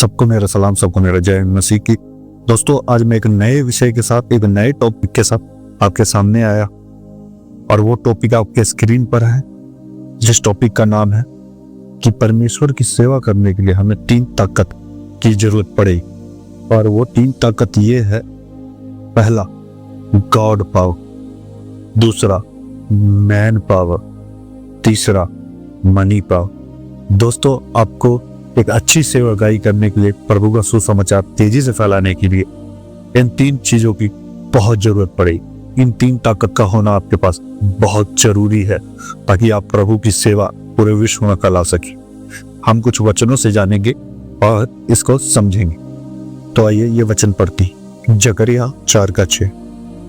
सबको मेरा सलाम, सबको मेरा जय मसीह की। दोस्तों, आज मैं एक नए विषय के साथ, एक नए टॉपिक के साथ आपके सामने आया और वो टॉपिक आपके स्क्रीन पर है, जिस टॉपिक का नाम है कि परमेश्वर की सेवा करने के लिए हमें 3 ताकत की जरूरत पड़ेगी। और वो 3 ताकत ये है, पहला गॉड पावर, दूसरा मैन पावर, तीसरा मनी पावर। दोस्तों, आपको एक अच्छी सेवकाई करने के लिए, प्रभु का सुसमाचार तेजी से फैलाने के लिए इन 3 चीजों की बहुत जरूरत पड़ेगी। इन 3 ताकत का होना आपके पास बहुत जरूरी है ताकि आप प्रभु की सेवा पूरे विश्व में फैला सके। हम कुछ वचनों से जानेंगे और इसको समझेंगे। तो आइए ये वचन पढ़ती, जकरिया 4:6।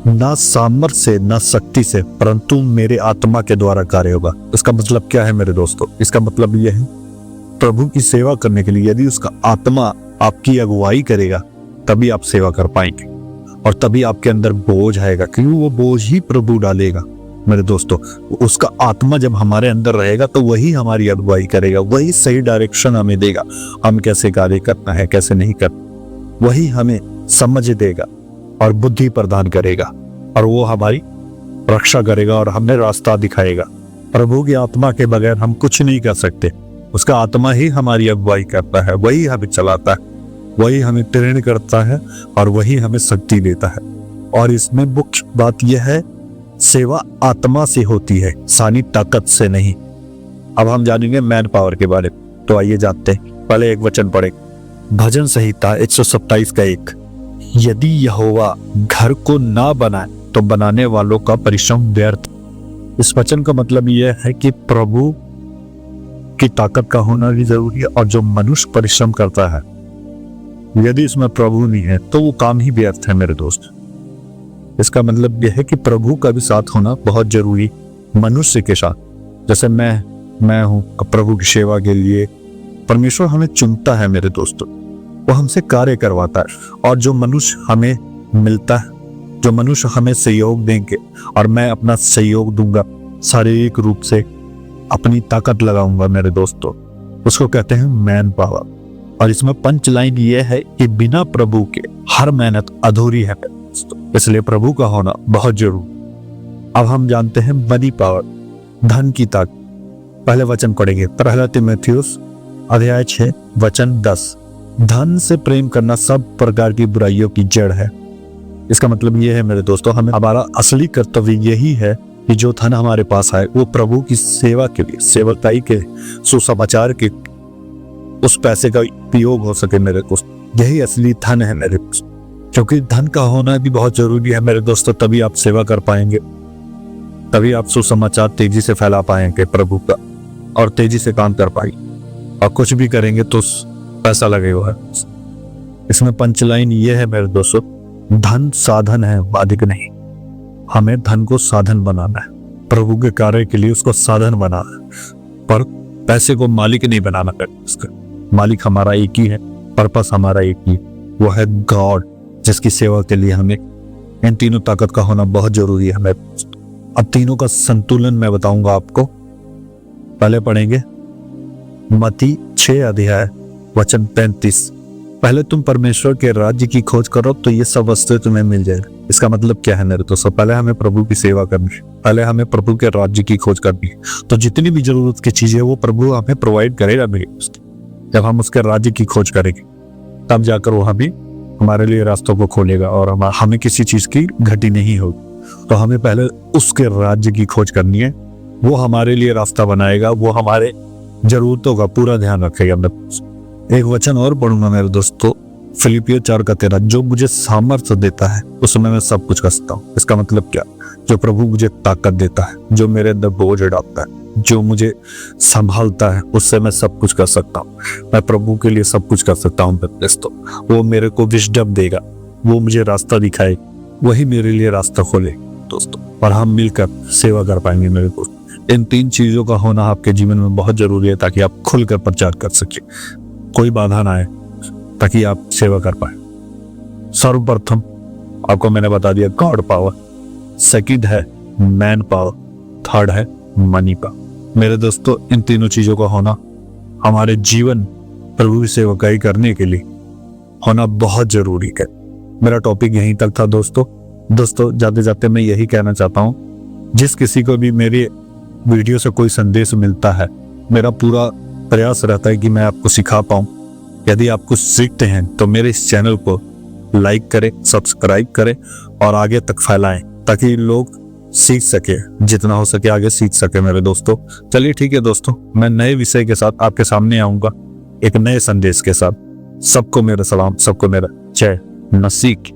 ना सामर्थ से ना शक्ति से, परंतु मेरे आत्मा के द्वारा कार्य होगा। इसका मतलब क्या है मेरे दोस्तों? इसका मतलब यह है, प्रभु की सेवा करने के लिए यदि उसका आत्मा आपकी अगुवाई करेगा तभी आप सेवा कर पाएंगे और तभी आपके अंदर बोझ आएगा, क्योंकि वो बोझ ही प्रभु डालेगा। मेरे दोस्तों, उसका आत्मा जब हमारे अंदर रहेगा तो वही हमारी अगुवाई करेगा, वही सही डायरेक्शन हमें देगा, हम कैसे कार्य करना है, कैसे नहीं करना, वही हमें समझ देगा और बुद्धि प्रदान करेगा और वो हमारी रक्षा करेगा और हमें रास्ता दिखाएगा। प्रभु की आत्मा के बगैर हम कुछ नहीं कर सकते। उसका आत्मा ही हमारी अगुवाई करता है, वही हमें चलाता है, वही हमें ट्रेन करता है और वही हमें शक्ति देता है। और इसमें मुख्य बात यह है, सेवा आत्मा से होती है, सानी ताकत से नहीं। अब हम जानेंगे मैन पावर के बारे में। तो आइए जानते हैं। पहले एक वचन पढ़े, भजन संहिता 127:1। यदि यहोवा घर को ना बनाए तो बनाने वालों का परिश्रम व्यर्थ। इस वचन का मतलब यह है कि प्रभु की ताकत का होना भी जरूरी है और जो मनुष्य परिश्रम करता है, यदि इसमें प्रभु नहीं है तो वो काम ही व्यर्थ है मेरे दोस्त। इसका मतलब यह है कि प्रभु का भी साथ होना बहुत जरूरी मनुष्य के साथ। जैसे मैं हूं प्रभु की सेवा के लिए, परमेश्वर हमें चुनता है मेरे दोस्तों, वो हमसे कार्य करवाता है। और जो मनुष्य हमें मिलता है, जो मनुष्य हमें सहयोग देंगे और मैं अपना सहयोग दूंगा, शारीरिक रूप से अपनी ताकत लगाऊंगा मेरे दोस्तों, उसको कहते हैं मैन पावर। और इसमें पंच लाइन ये है कि बिना प्रभु के हर मेहनत अधूरी है मेरे दोस्तों, इसलिए प्रभु का होना बहुत जरूरी। अब हम जानते हैं मनी पावर, धन की ताकत। पहले वचन पढ़ेंगे, 1 तीमुथियुस 6:10। धन से प्रेम करना सब प्रकार की बुराइयों की जड़ है। इसका मतलब यह है मेरे दोस्तों, हमारा असली कर्तव्य यही है कि जो धन हमारे पास आए वो प्रभु की सेवा के लिए, सेवकाई के, सुसमाचार के उस पैसे का उपयोग हो सके मेरे दोस्त। यही असली धन है मेरे दोस्त, क्योंकि धन का होना भी बहुत जरूरी है मेरे दोस्तों। तभी आप सेवा कर पाएंगे, तभी आप सुसमाचार तेजी से फैला पाएंगे प्रभु का और तेजी से काम कर पाएंगे। और कुछ भी करेंगे तो पैसा लगेगा। इसमें पंचलाइन ये है मेरे दोस्तों, धन साधन है, मालिक नहीं। हमें धन को साधन बनाना है, प्रभु के कार्य के लिए उसको साधन बनाना है, पर पैसे को मालिक नहीं बनाना है। उसका मालिक हमारा एक ही है, पर्पस हमारा एक ही, वो है गॉड, जिसकी सेवा के लिए हमें इन 3 ताकत का होना बहुत जरूरी है। हमें अब तीनों का संतुलन मैं बताऊंगा आपको। पहले पढ़ेंगे मत्ती 6:35। पहले तुम परमेश्वर के राज्य की खोज करो तो ये सब वस्तुएं तुम्हें मिल जाएगी। इसका मतलब क्या है मेरे दोस्तों? पहले हमें प्रभु की सेवा करनी है, पहले हमें प्रभु के राज्य की खोज करनी है। तो जितनी भी जरूरत की चीजें वो प्रभु हमें प्रोवाइड करेगा मेरे दोस्त। जब हम उसके राज्य की खोज करेंगे तब जाकर वो हमारे लिए रास्तों को खोलेगा और हमें किसी चीज की घटी नहीं होगी। तो हमें पहले उसके राज्य की खोज करनी है, वो हमारे लिए रास्ता बनाएगा, वो हमारे जरूरतों का पूरा ध्यान रखेगा। एक वचन और पढ़ूंगा मेरे दोस्तों, फिलिपियो 4:13। जो मुझे सामर्थ्य देता है उसमें मैं सब कुछ कर सकता हूँ। इसका मतलब क्या? जो प्रभु मुझे ताकत देता है, जो मेरे अंदर बोझ डालता है, जो मुझे संभालता है, उससे मैं सब कुछ कर सकता हूँ। मैं प्रभु के लिए सब कुछ कर सकता हूँ दोस्तों। वो मेरे को विजडम देगा, वो मुझे रास्ता दिखाए, वही मेरे लिए रास्ता खोले दोस्तों, और हम मिलकर सेवा कर पाएंगे मेरे दोस्त। इन 3 चीजों का होना आपके जीवन में बहुत जरूरी है ताकि आप खुलकर प्रचार कर सके, कोई बाधा ना आए, ताकि आप सेवा कर पाए। सर्वप्रथम आपको मैंने बता दिया गॉड पावर, सेकंड है मैन पावर, थर्ड है मनी पावर। मेरे दोस्तों, इन तीनों चीजों का होना हमारे जीवन प्रभु की सेवकाई करने के लिए होना बहुत जरूरी है। मेरा टॉपिक यहीं तक था दोस्तों जाते जाते मैं यही कहना चाहता हूँ, जिस किसी को भी मेरी वीडियो से कोई संदेश मिलता है, मेरा पूरा प्रयास रहता है कि मैं आपको सिखा पाऊँ। यदि आप कुछ सीखते हैं तो मेरे इस चैनल को लाइक करें, सब्सक्राइब करें और आगे तक फैलाएं, ताकि लोग सीख सके, जितना हो सके आगे सीख सके मेरे दोस्तों। चलिए ठीक है दोस्तों, मैं नए विषय के साथ आपके सामने आऊंगा, एक नए संदेश के साथ। सबको मेरा सलाम, सबको मेरा जय मसीह।